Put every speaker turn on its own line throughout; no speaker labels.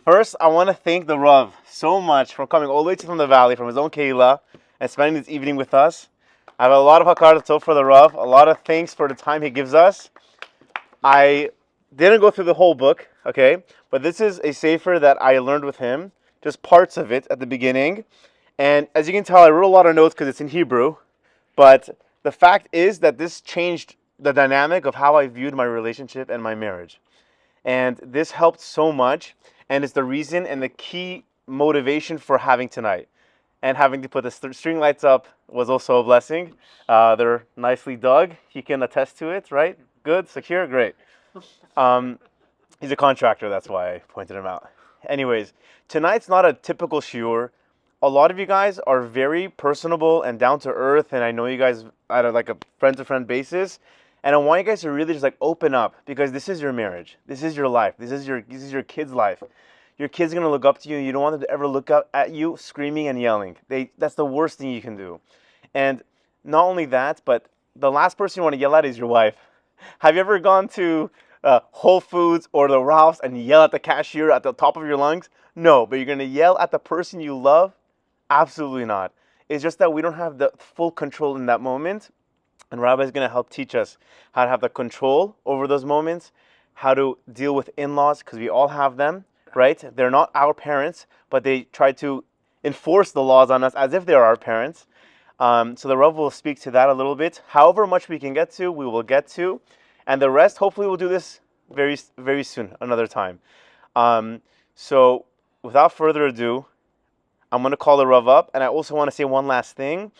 First, I want to thank the Rav so much for coming all the way from the valley, from his own Keilah, and spending this evening with us. I have a lot of Hakar Tov for the Rav, a lot of thanks for the time he gives us. I didn't go through the whole book, okay? But this is a sefer that I learned with him, just parts of it at the beginning. And as you can tell, I wrote a lot of notes because it's in Hebrew. But the fact is that this changed the dynamic of how I viewed my relationship and my marriage. And this helped so much. And it's the reason and the key motivation for having tonight. And having to put the string lights up was also a blessing. They're nicely dug. He can attest to it, right? Good, secure, great. He's a contractor, that's why I pointed him out. Anyways, tonight's not a typical shiur. A lot of you guys are very personable and down to earth, and I know you guys at a friend-to-friend basis. And I want you guys to really just open up, because this is your marriage. This is your life. This is your kid's life. Your kid's going to look up to you, and you don't want them to ever look up at you screaming and yelling. That's the worst thing you can do. And not only that, but the last person you want to yell at is your wife. Have you ever gone to Whole Foods or the Ralph's and yell at the cashier at the top of your lungs? No, but you're going to yell at the person you love? Absolutely not. It's just that we don't have the full control in that moment. And Rabbi is going to help teach us how to have the control over those moments, how to deal with in-laws, because we all have them, right? They're not our parents, but they try to enforce the laws on us as if they're our parents. So the Rabbi will speak to that a little bit. However much we can get to, we will get to. And the rest, hopefully we'll do this very, very soon, another time. So without further ado, I'm going to call the Rav up. And I also want to say one last thing.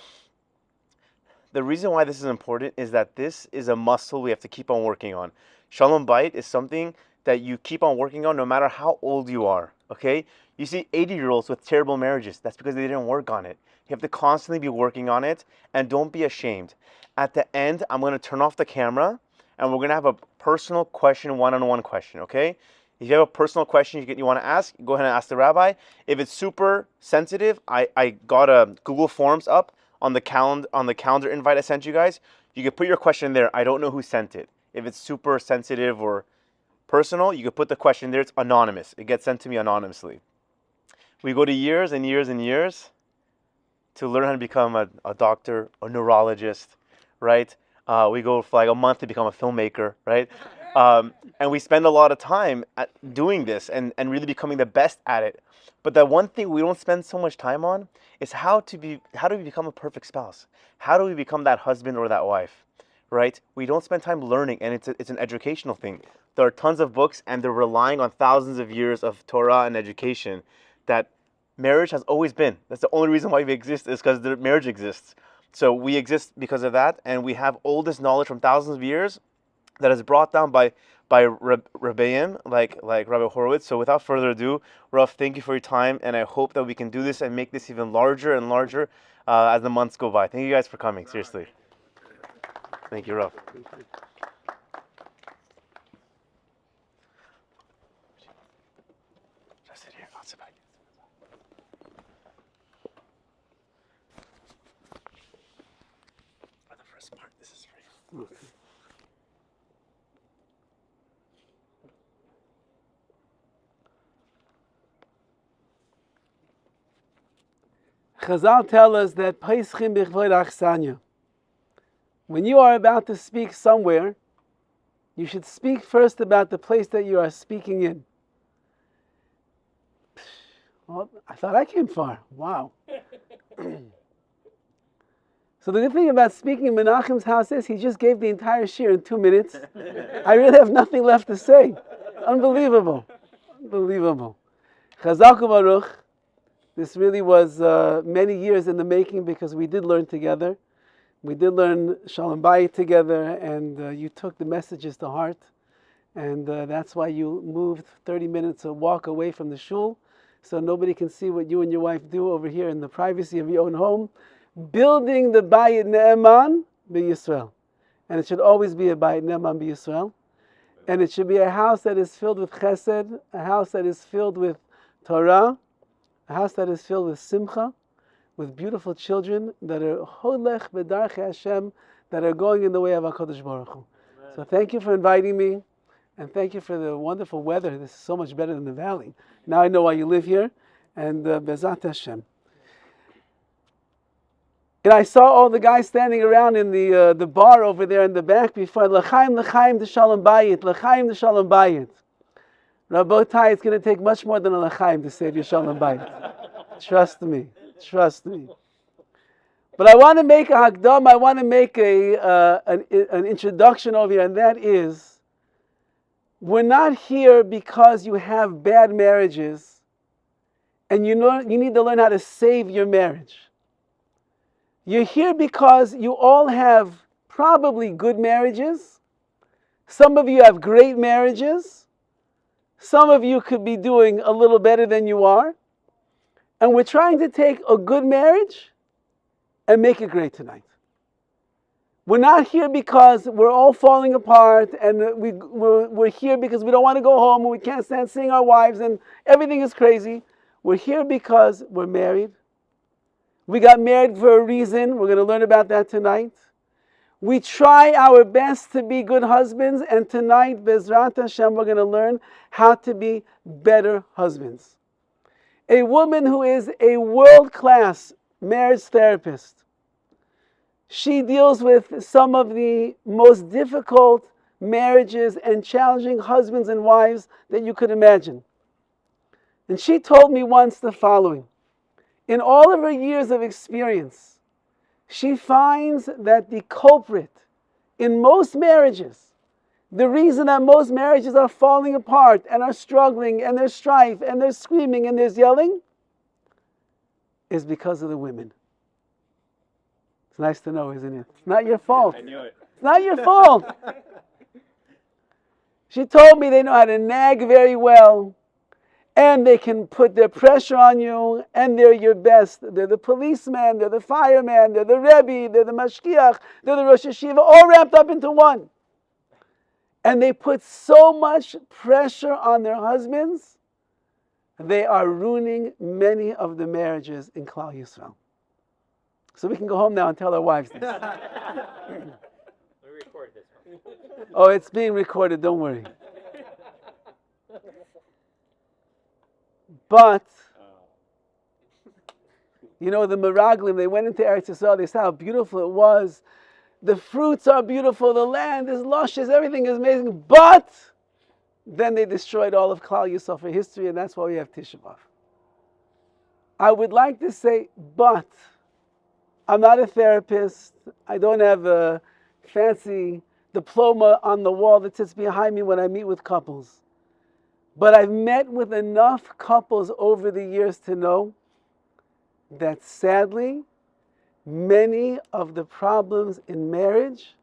The reason why this is important is that this is a muscle we have to keep on working on. Shalom Bayis is something that you keep on working on no matter how old you are, okay? You see 80-year-olds with terrible marriages. That's because they didn't work on it. You have to constantly be working on it, and don't be ashamed. At the end, I'm going to turn off the camera, and we're going to have a personal question, one-on-one question, okay? If you have a personal question you want to ask, go ahead and ask the rabbi. If it's super sensitive, I got a Google Forms up on the calendar invite I sent you guys. You can put your question there. I don't know who sent it. If it's super sensitive or personal, you can put the question there. It's anonymous. It gets sent to me anonymously. We go to years and years and years to learn how to become a doctor, a neurologist, right? We go for a month to become a filmmaker, right? And we spend a lot of time at doing this and really becoming the best at it. But the one thing we don't spend so much time on is how do we become a perfect spouse? How do we become that husband or that wife, right? We don't spend time learning, and it's an educational thing. There are tons of books, and they're relying on thousands of years of Torah and education that marriage has always been. That's the only reason why we exist, is because marriage exists. So we exist because of that, and we have all this knowledge from thousands of years that is brought down by Rabbeim, like Rabbi Horowitz. So without further ado, Rav, thank you for your time, and I hope that we can do this and make this even larger and larger as the months go by. Thank you guys for coming, seriously. Thank you, Rav. Just sit here, I'll sit back. For the first part, this is for you. Okay.
Chazal tell us that Peischim b'chvod achsanya. When you are about to speak somewhere, you should speak first about the place that you are speaking in. Well, I thought I came far. Wow. So the good thing about speaking in Menachem's house is he just gave the entire shiur in 2 minutes. I really have nothing left to say. Unbelievable. Unbelievable. Chazak u'baruch. This really was many years in the making, because we did learn together. We did learn Shalom Bayis together, and you took the messages to heart. And that's why you moved 30 minutes a walk away from the shul, so nobody can see what you and your wife do over here in the privacy of your own home, building the Bayit Ne'eman b'Yisrael. And it should always be a Bayit Ne'eman b'Yisrael. And it should be a house that is filled with chesed, a house that is filled with Torah, a house that is filled with simcha, with beautiful children that are holech b'darchei Hashem, that are going in the way of HaKadosh Baruch Hu. So thank you for inviting me. And thank you for the wonderful weather. This is so much better than the valley. Now I know why you live here. And Bezat Hashem. And I saw all the guys standing around in the bar over there in the back before. L'chaim, l'chaim, the Shalom Bayis. L'chaim, the Shalom Bayis. Rabotai, it's going to take much more than a l'chaim to save your Shalom Bayis. Trust me. Trust me. But I want to make a hakdam. I want to make an introduction over here, and that is, we're not here because you have bad marriages, and you need to learn how to save your marriage. You're here because you all have probably good marriages. Some of you have great marriages. Some of you could be doing a little better than you are. And we're trying to take a good marriage and make it great tonight. We're not here because we're all falling apart, and we're here because we don't want to go home and we can't stand seeing our wives and everything is crazy. We're here because we're married. We got married for a reason. We're going to learn about that tonight. We try our best to be good husbands, and tonight, Bezrat Hashem, we're going to learn how to be better husbands. A woman who is a world-class marriage therapist. She deals with some of the most difficult marriages and challenging husbands and wives that you could imagine. And she told me once the following. In all of her years of experience, she finds that the culprit in most marriages, the reason that most marriages are falling apart and are struggling and there's strife and there's screaming and there's yelling, is because of the women. It's nice to know, isn't it? It's not your fault.
I knew it.
It's not your fault. She told me they know how to nag very well, and they can put their pressure on you, and they're your best. They're the policeman, they're the fireman, they're the Rabbi, they're the mashkiach, they're the Rosh Hashiva, all wrapped up into one. And they put so much pressure on their husbands, they are ruining many of the marriages in Klal Yisrael. So we can go home now and tell our wives this.
We record this one.
Oh, it's being recorded, don't worry. But, you know, the Meraglim, they went into Eretz Yisrael, they saw how beautiful it was. The fruits are beautiful, the land is luscious, everything is amazing. But, then they destroyed all of Klal Yisrael for history, and that's why we have Tisha B'Av. I would like to say, but, I'm not a therapist. I don't have a fancy diploma on the wall that sits behind me when I meet with couples. But I've met with enough couples over the years to know that sadly, many of the problems in marriage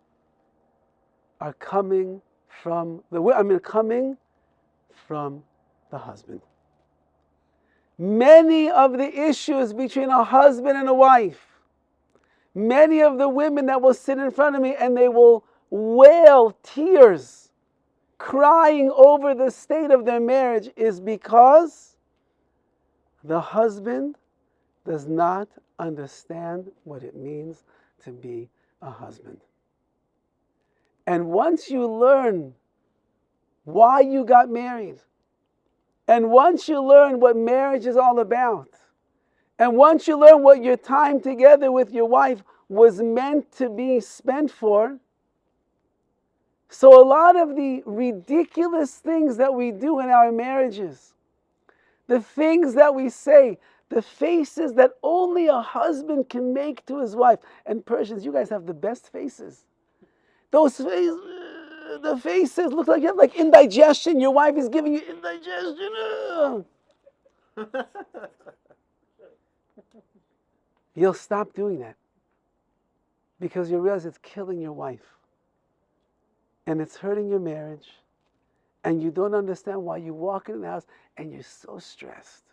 are coming from the husband. Many of the issues between a husband and a wife, many of the women that will sit in front of me and they will wail tears, crying over the state of their marriage, is because the husband does not understand what it means to be a husband. And once you learn why you got married, and once you learn what marriage is all about, and once you learn what your time together with your wife was meant to be spent for, so a lot of the ridiculous things that we do in our marriages, the things that we say, the faces that only a husband can make to his wife. And Persians, you guys have the best faces. Those faces, the faces look like you have like indigestion. Your wife is giving you indigestion. You'll stop doing that because you realize it's killing your wife. And it's hurting your marriage, and you don't understand why you walk in the house and you're so stressed.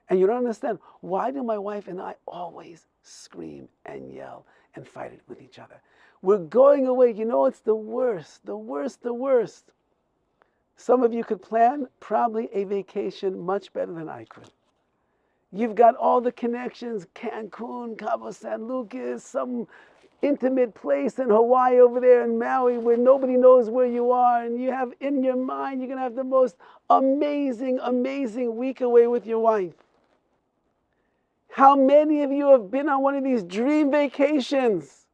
And you don't understand, why do my wife and I always scream and yell and fight it with each other? We're going away. You know, it's the worst, the worst, the worst. Some of you could plan probably a vacation much better than I could. You've got all the connections, Cancun, Cabo San Lucas, some intimate place in Hawaii over there in Maui where nobody knows where you are, and you have in your mind you're going to have the most amazing, amazing week away with your wife. How many of you have been on one of these dream vacations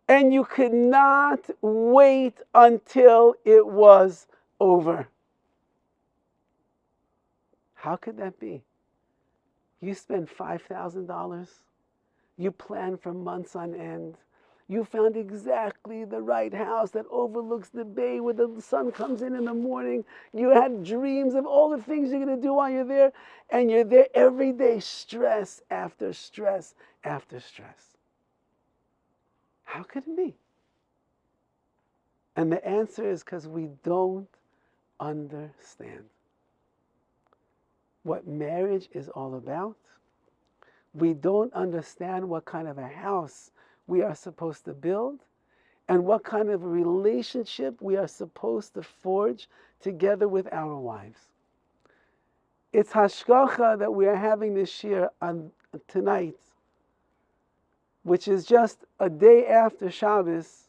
and you could not wait until it was over? How could that be? You spent $5,000. You planned for months on end. You found exactly the right house that overlooks the bay where the sun comes in the morning. You had dreams of all the things you're going to do while you're there. And you're there every day, stress after stress after stress. How could it be? And the answer is because we don't understand what marriage is all about. We don't understand what kind of a house we are supposed to build and what kind of a relationship we are supposed to forge together with our wives. It's hashgacha that we are having this year on tonight, which is just a day after Shabbos,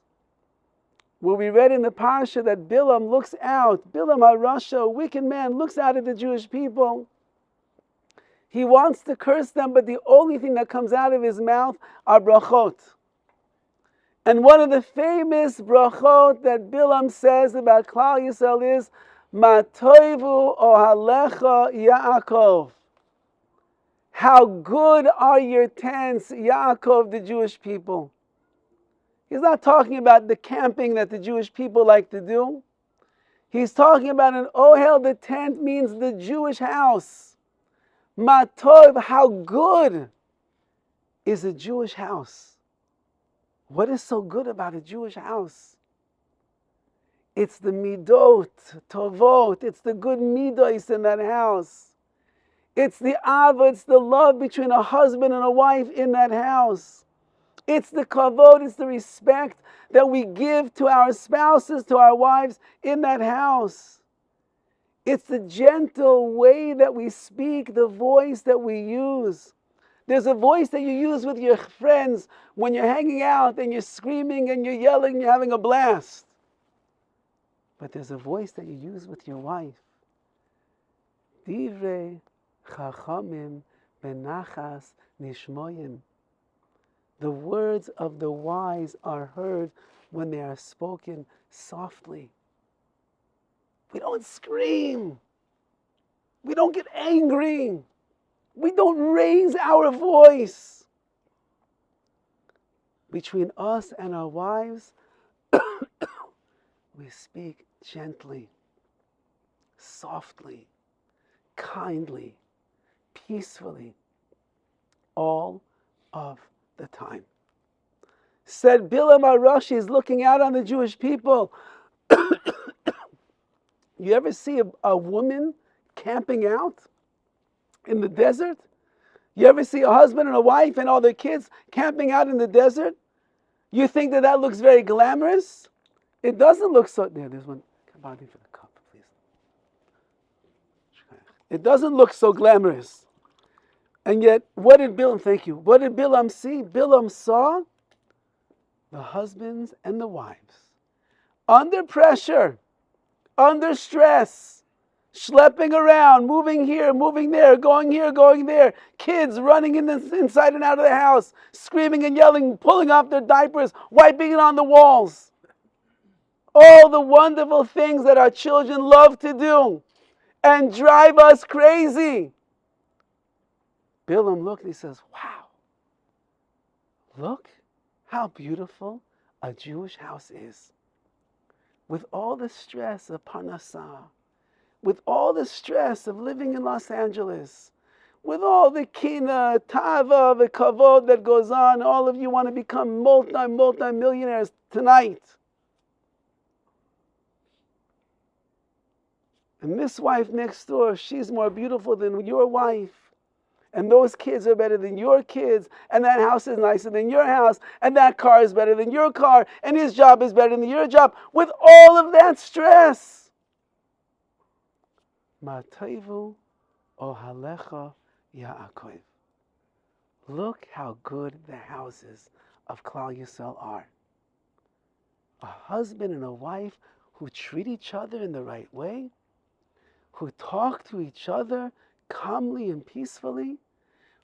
where we read in the parsha that Bilam looks out, Bilam HaRasha, a wicked man, looks out at the Jewish people. He wants to curse them, but the only thing that comes out of his mouth are brachot. And one of the famous brachot that Bilam says about Klal Yisrael is, Ma toivu ohalecha Yaakov. How good are your tents, Yaakov, the Jewish people. He's not talking about the camping that the Jewish people like to do. He's talking about an ohel. The tent means the Jewish house. Matov, how good is a Jewish house? What is so good about a Jewish house? It's the midot, tovot, it's the good midos in that house. It's the ava, it's the love between a husband and a wife in that house. It's the kavod, it's the respect that we give to our spouses, to our wives in that house. It's the gentle way that we speak, the voice that we use. There's a voice that you use with your friends when you're hanging out and you're screaming and you're yelling and you're having a blast. But there's a voice that you use with your wife. Divrei chachamim benachas nishmoyim. The words of the wise are heard when they are spoken softly. We don't scream. We don't get angry. We don't raise our voice. Between us and our wives, we speak gently, softly, kindly, peacefully, all of the time. Said Bilam HaRashi is looking out on the Jewish people. You ever see a woman camping out in the desert? You ever see a husband and a wife and all their kids camping out in the desert? You think that looks very glamorous? It doesn't look so. There's one. Come on in for the cup, please. It doesn't look so glamorous. And yet, what did Bilam, thank you, what did Bilam see? Bilam saw the husbands and the wives under pressure, under stress, schlepping around, moving here, moving there, going here, going there, kids running inside and out of the house, screaming and yelling, pulling off their diapers, wiping it on the walls. All the wonderful things that our children love to do and drive us crazy. Bilam looked and he says, wow, look how beautiful a Jewish house is. With all the stress of parnassah, with all the stress of living in Los Angeles, with all the kina, tava, the kavod that goes on, all of you want to become multi-millionaires tonight. And this wife next door, she's more beautiful than your wife. And those kids are better than your kids. And that house is nicer than your house. And that car is better than your car. And his job is better than your job. With all of that stress. Matayvu ohalecha Yaakov. Look how good the houses of Klal Yisrael are. A husband and a wife who treat each other in the right way, who talk to each other calmly and peacefully,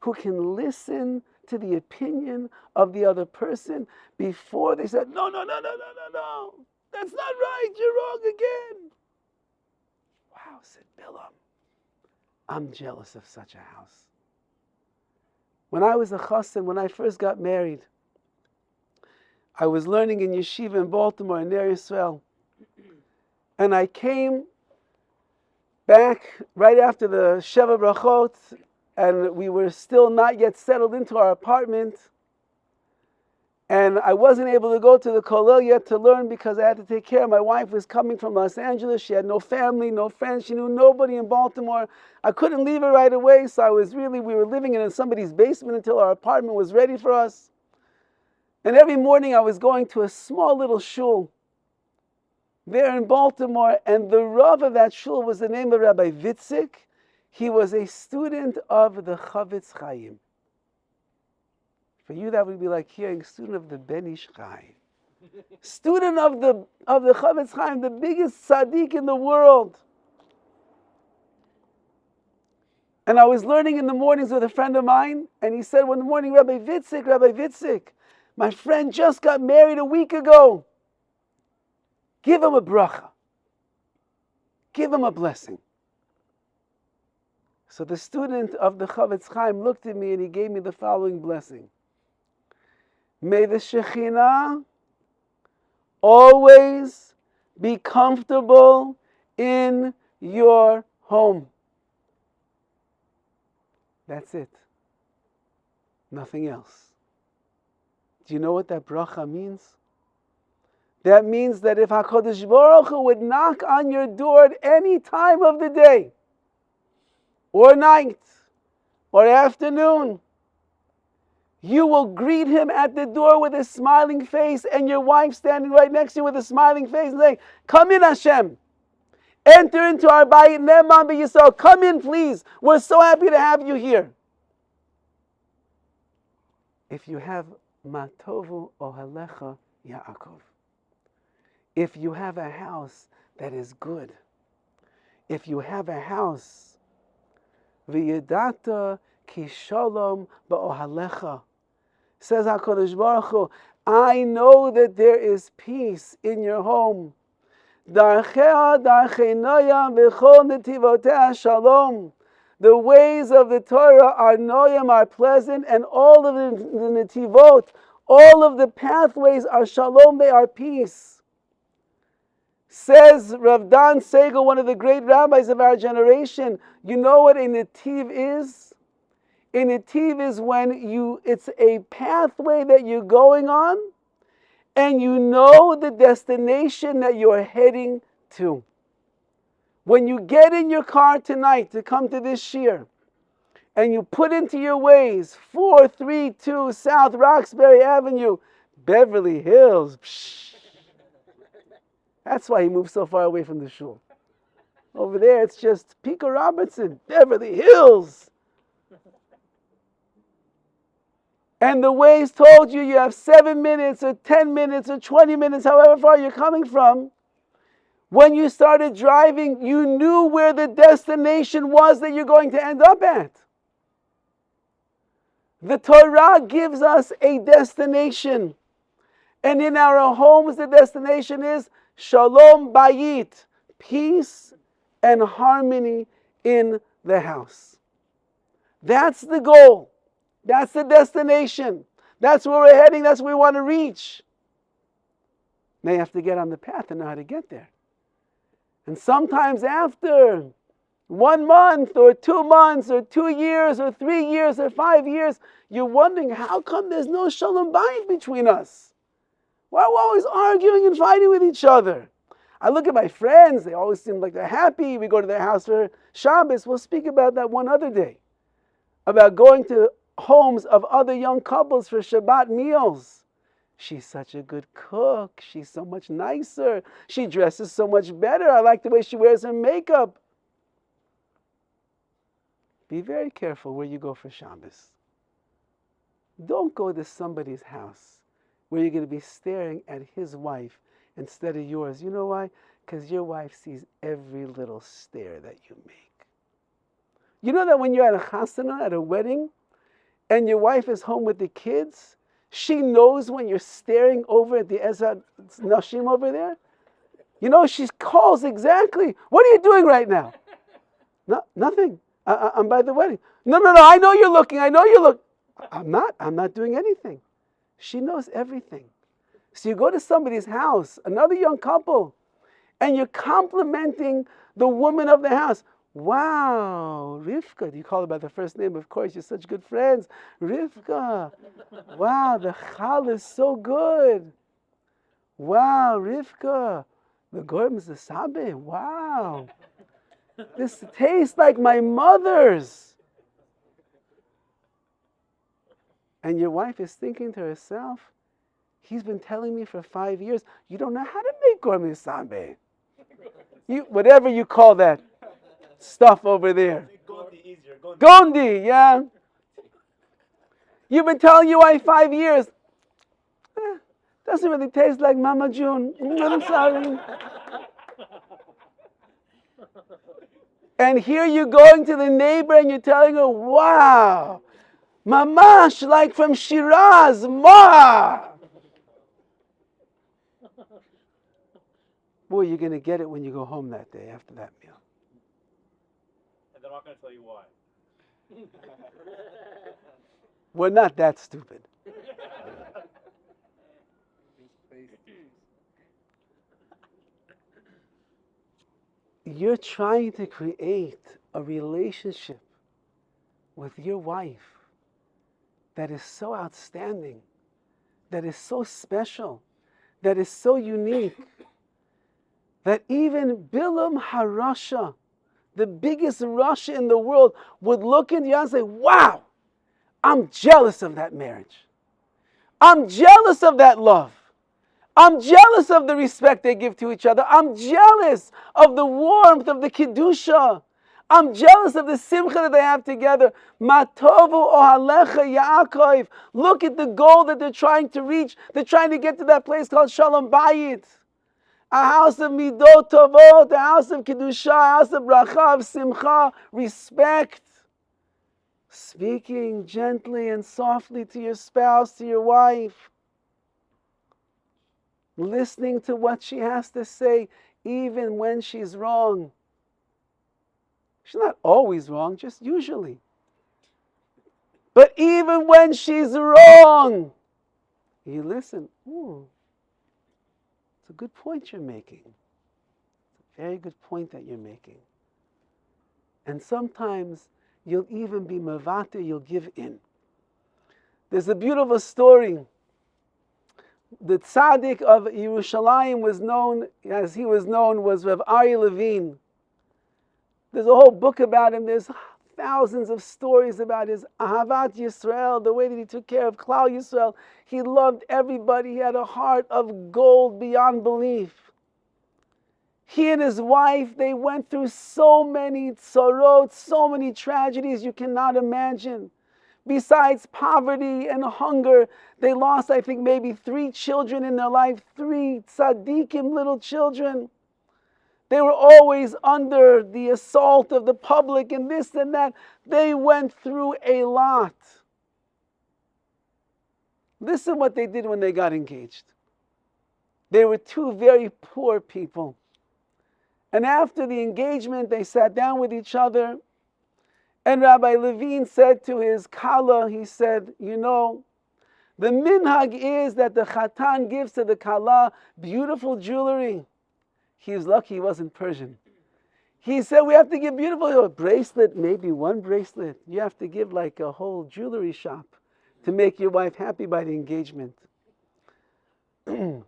who can listen to the opinion of the other person before they said, no, that's not right, you're wrong again. Wow, said Bilam, I'm jealous of such a house. When I was a chassan, when I first got married, I was learning in yeshiva in Baltimore, in Ner Yisrael, and I came back right after the Sheva Brachot, and we were still not yet settled into our apartment. And I wasn't able to go to the kollel yet to learn because I had to take care of my wife. Was coming from Los Angeles. She had no family, no friends. She knew nobody in Baltimore. I couldn't leave her right away, so we were living in somebody's basement until our apartment was ready for us. And every morning I was going to a small little shul there in Baltimore, and the Rav of that shul was the name of Rabbi Vitzik. He was a student of the Chavetz Chaim. For you, that would be like hearing student of the Ben Ish Chai. Student of the Chavetz Chaim, the biggest tzaddik in the world. And I was learning in the mornings with a friend of mine, and he said one morning, Rabbi Vitzik, my friend just got married a week ago. Give him a bracha. Give him a blessing. So the student of the Chavetz Chaim looked at me and he gave me the following blessing. May the Shekhinah always be comfortable in your home. That's it. Nothing else. Do you know what that bracha means? That means that if HaKadosh Baruch Hu would knock on your door at any time of the day, or night, or afternoon, you will greet him at the door with a smiling face, and your wife standing right next to you with a smiling face and saying, come in, Hashem. Enter into our bayit, Ne'eman b'Yisrael. Come in, please. We're so happy to have you here. If you have Matovu Ohalecha Yaakov, if you have a house that is good, if you have a house V'yedata ki shalom ba'ohalecha. Says HaKadosh Baruch Hu, I know that there is peace in your home. Darchea darchei noyam v'chol netivotea shalom. The ways of the Torah are noyam, are pleasant, and all of the netivot, all of the pathways are shalom, they are peace. Says Rav Dan Segal, one of the great rabbis of our generation, you know what a nativ is? A nativ is when it's a pathway that you're going on, and you know the destination that you're heading to. When you get in your car tonight to come to this shiur, and you put into your Waze 432 South Roxbury Avenue, Beverly Hills, that's why he moved so far away from the shul. Over there, it's just Pico Robertson, Beverly Hills. And the Waze told you have 7 minutes or 10 minutes or 20 minutes, however far you're coming from. When you started driving, you knew where the destination was that you're going to end up at. The Torah gives us a destination. And in our homes, the destination is Shalom Bayis, peace and harmony in the house. That's the goal. That's the destination. That's where we're heading. That's where we want to reach. Now you have to get on the path and know how to get there. And sometimes after 1 month or 2 months or 2 years or 3 years or 5 years, you're wondering, how come there's no Shalom Bayis between us? Why are we always arguing and fighting with each other? I look at my friends, they always seem like they're happy. We go to their house for Shabbos. We'll speak about that one other day. About going to homes of other young couples for Shabbat meals. She's such a good cook. She's so much nicer. She dresses so much better. I like the way she wears her makeup. Be very careful where you go for Shabbos. Don't go to somebody's house where you're going to be staring at his wife instead of yours. You know why? Because your wife sees every little stare that you make. You know that when you're at a chasana, at a wedding, and your wife is home with the kids, she knows when you're staring over at the Ezra Nashim over there. You know, she calls exactly. What are you doing right now? No, nothing. I'm by the wedding. No, I know you're looking. I know you look. I'm not doing anything. She knows everything. So you go to somebody's house, another young couple, and you're complimenting the woman of the house. Wow, Rivka. Do you call her by the first name? Of course, you're such good friends. Rivka. Wow, the chal is so good. Wow, Rivka. The gorm is the sabe. Wow. This tastes like my mother's. And your wife is thinking to herself, he's been telling me for 5 years, you don't know how to make gorm sabe. Whatever you call that stuff over there. Gondi, yeah. You've been telling your wife 5 years. Doesn't really taste like Mama June. I'm sorry. And here you're going to the neighbor and you're telling her, wow, mamash, like from Shiraz, ma. Boy, you're going to get it when you go home that day after that meal.
And they're not going to tell you why.
We're not that stupid. You're trying to create a relationship with your wife that is so outstanding, that is so special, that is so unique, that even Bilam Harasha, the biggest Rasha in the world, would look into you and say, wow, I'm jealous of that marriage. I'm jealous of that love. I'm jealous of the respect they give to each other. I'm jealous of the warmth of the Kedusha. I'm jealous of the simcha that they have together. Matovu ohalecha Yaakov. Look at the goal that they're trying to reach. They're trying to get to that place called Shalom Bayis. A house of midot tovot, a house of Kedusha, a house of bracha, of simcha, respect. Speaking gently and softly to your spouse, to your wife. Listening to what she has to say, even when she's wrong. She's not always wrong, just usually. But even when she's wrong, you listen. Ooh, it's a good point you're making. It's a very good point that you're making. And sometimes you'll even be mavate, you'll give in. There's a beautiful story. The tzaddik of Yerushalayim was known, as he was known, was Rav Aryeh Levine. There's a whole book about him. There's thousands of stories about his Ahavat Yisrael, the way that he took care of Klal Yisrael. He loved everybody. He had a heart of gold beyond belief. He and his wife, they went through so many tzorot, so many tragedies you cannot imagine. Besides poverty and hunger, they lost, I think, maybe 3 children in their life, 3 tzaddikim, little children. They were always under the assault of the public and this and that. They went through a lot. Listen what they did when they got engaged. They were 2 very poor people. And after the engagement, they sat down with each other. And Rabbi Levine said to his kala, he said, you know, the minhag is that the chatan gives to the kala beautiful jewelry. He was lucky he wasn't Persian. He said, we have to give beautiful, a bracelet, maybe 1 bracelet. You have to give like a whole jewelry shop to make your wife happy by the engagement. And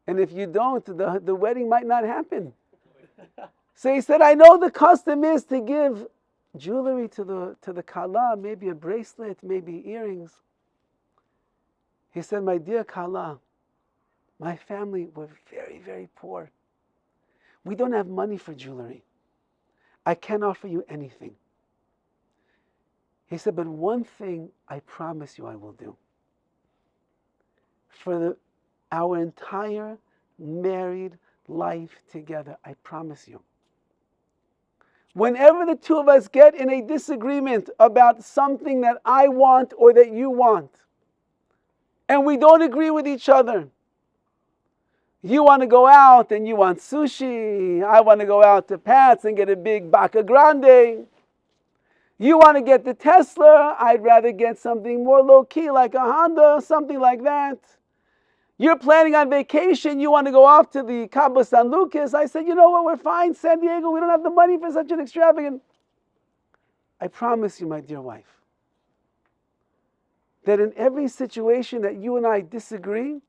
if you don't, the wedding might not happen. So he said, I know the custom is to give jewelry to the kala, maybe a bracelet, maybe earrings. He said, my dear kala, my family were very, very poor. We don't have money for jewelry. I can't offer you anything. He said, but one thing I promise you I will do. for our entire married life together. I promise you. Whenever the two of us get in a disagreement about something that I want or that you want, and we don't agree with each other, you want to go out and you want sushi, I want to go out to Pat's and get a big Baca Grande, you want to get the Tesla, I'd rather get something more low-key like a Honda, something like that. You're planning on vacation, you want to go off to the Cabo San Lucas. I said, you know what, we're fine, San Diego, we don't have the money for such an extravagant. I promise you, my dear wife, that in every situation that you and I disagree,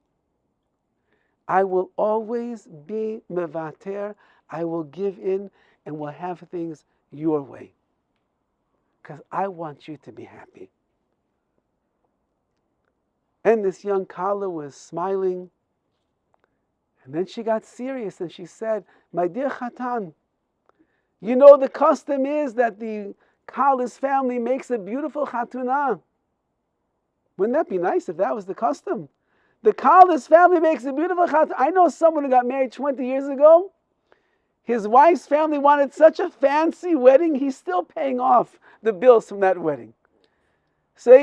I will always be mevater, I will give in and will have things your way. Because I want you to be happy. And this young Kala was smiling. And then she got serious and she said, my dear Chatan, you know the custom is that the Kala's family makes a beautiful Chatunah. Wouldn't that be nice if that was the custom? The Kala's family makes a beautiful Chatunah. I know someone who got married 20 years ago. His wife's family wanted such a fancy wedding, he's still paying off the bills from that wedding. So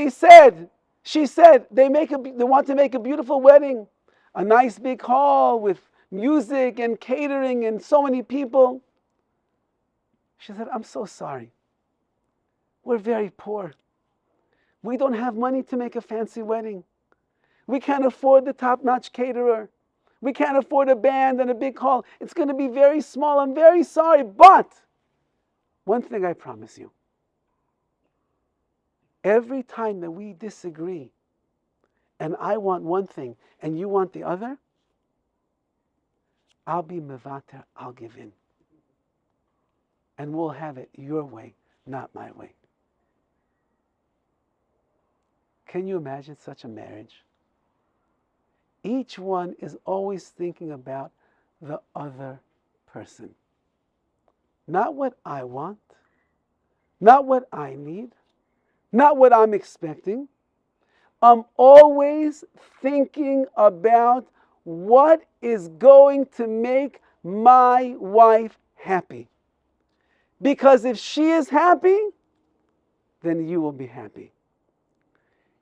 she said, they want to make a beautiful wedding, a nice big hall with music and catering and so many people. She said, I'm so sorry. We're very poor. We don't have money to make a fancy wedding. We can't afford the top-notch caterer. We can't afford a band and a big hall. It's going to be very small. I'm very sorry. But one thing I promise you. Every time that we disagree and I want one thing and you want the other, I'll be mevater, I'll give in. And we'll have it your way, not my way. Can you imagine such a marriage? Each one is always thinking about the other person. Not what I want, not what I need, not what I'm expecting. I'm always thinking about what is going to make my wife happy. Because if she is happy, then you will be happy.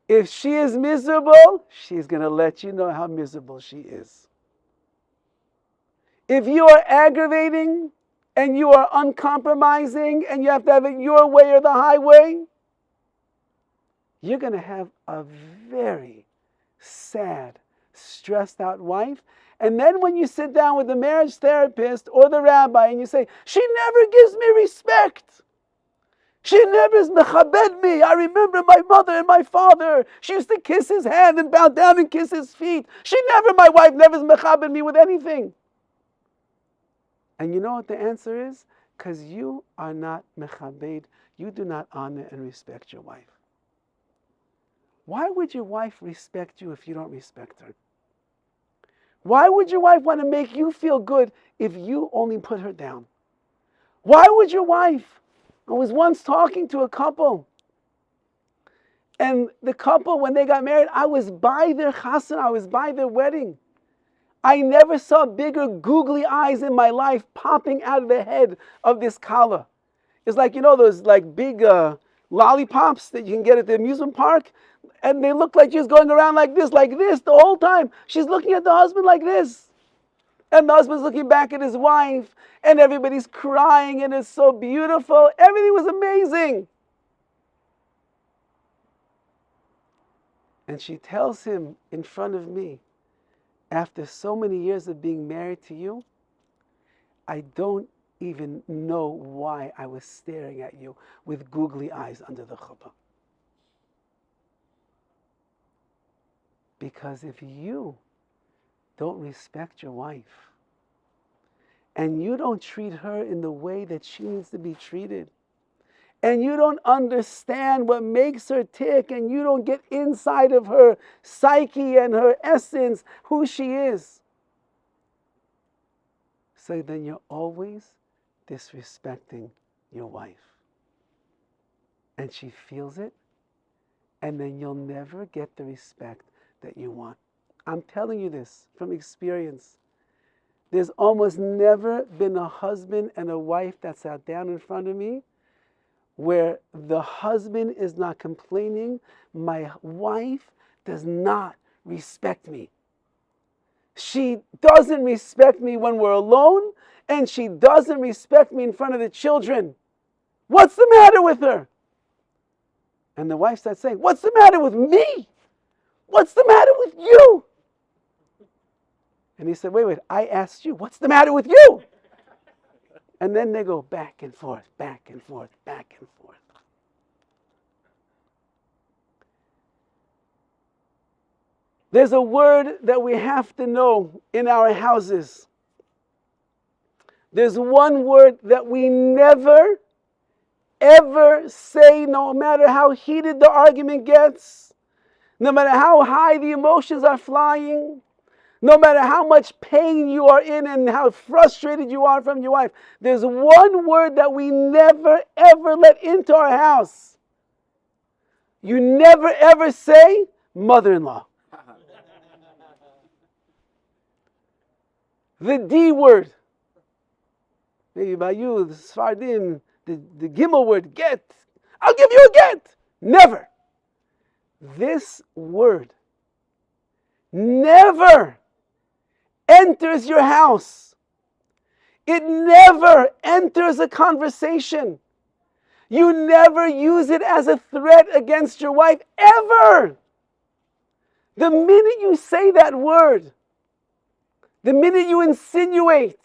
If she is miserable, she's going to let you know how miserable she is. If you are aggravating and you are uncompromising and you have to have it your way or the highway, you're going to have a very sad, stressed out wife. And then when you sit down with the marriage therapist or the rabbi and you say, she never gives me respect. She never is mechabed me. I remember my mother and my father. She used to kiss his hand and bow down and kiss his feet. My wife never is mechabed me with anything. And you know what the answer is? Because you are not mechabed. You do not honor and respect your wife. Why would your wife respect you if you don't respect her? Why would your wife want to make you feel good if you only put her down? Why would your wife? I was once talking to a couple, and the couple, when they got married, I was by their chasana, I was by their wedding. I never saw bigger googly eyes in my life popping out of the head of this kala. It's like, those like big lollipops that you can get at the amusement park, and they look like she's going around like this the whole time. She's looking at the husband like this. And the husband's looking back at his wife, and everybody's crying, and it's so beautiful. Everything was amazing. And she tells him in front of me, after so many years of being married to you, I don't even know why I was staring at you with googly eyes under the chuppah. Because if you don't respect your wife, and you don't treat her in the way that she needs to be treated, and you don't understand what makes her tick, and you don't get inside of her psyche and her essence, who she is, so then you're always disrespecting your wife. And she feels it, and then you'll never get the respect that you want. I'm telling you this from experience. There's almost never been a husband and a wife that sat down in front of me where the husband is not complaining, my wife does not respect me. She doesn't respect me when we're alone, and she doesn't respect me in front of the children. What's the matter with her? And the wife starts saying, what's the matter with me? What's the matter with you? And he said, wait, I asked you, what's the matter with you? And then they go back and forth, back and forth, back and forth. There's a word that we have to know in our houses. There's one word that we never, ever say, no matter how heated the argument gets, no matter how high the emotions are flying, no matter how much pain you are in and how frustrated you are from your wife. There's one word that we never, ever let into our house. You never, ever say, mother-in-law. The D word. Maybe by you, the Sfardim, the Gimel word, get. I'll give you a get. Never. This word never enters your house. It never enters a conversation. You never use it as a threat against your wife, ever. The minute you say that word, the minute you insinuate,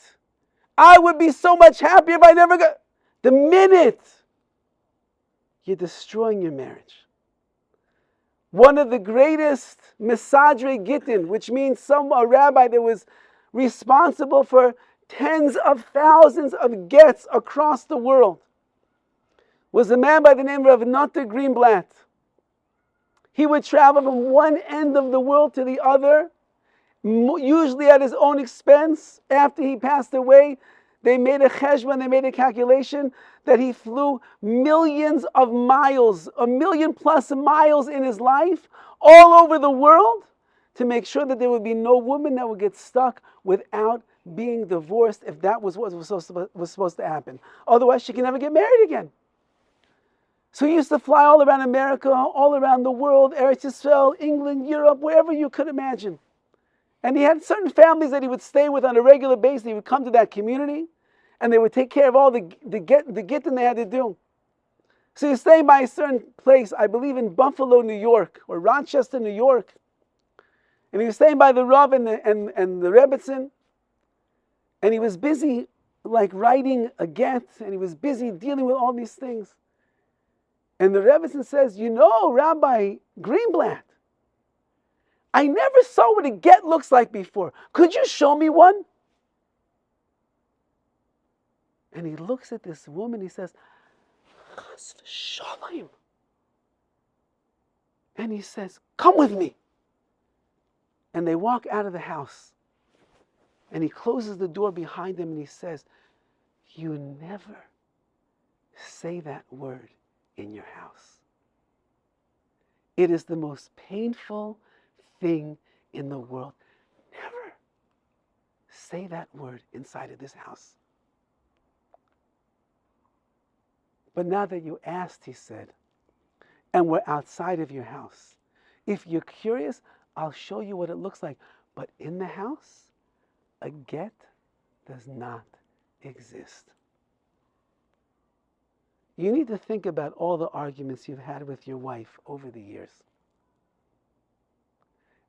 I would be so much happier if I never got... The minute you're destroying your marriage. One of the greatest Misadre Gittin, which means a rabbi that was responsible for tens of thousands of gets across the world, was a man by the name of Nutter Greenblatt. He would travel from one end of the world to the other, usually at his own expense. After he passed away, they made a cheshbon, they made a calculation that he flew millions of miles, 1,000,000+ miles in his life, all over the world, to make sure that there would be no woman that would get stuck without being divorced if that was what was supposed to happen. Otherwise, she can never get married again. So he used to fly all around America, all around the world, Eretz Yisrael, England, Europe, wherever you could imagine. And he had certain families that he would stay with on a regular basis. He would come to that community, and they would take care of all the gittin they had to do. So he was staying by a certain place, I believe in Buffalo, New York, or Rochester, New York. And he was staying by the Rav and the Rebbitzin, and he was busy like writing a get, and he was busy dealing with all these things. And the Rebbitzin says, you know, Rabbi Greenblatt, I never saw what a get looks like before. Could you show me one? And he looks at this woman, he says, Chas v'shalom. And he says, come with me. And they walk out of the house. And he closes the door behind them and he says, you never say that word in your house. It is the most painful thing in the world. Never say that word inside of this house. But now that you asked, he said, and we're outside of your house, if you're curious, I'll show you what it looks like. But in the house, a get does not exist. You need to think about all the arguments you've had with your wife over the years.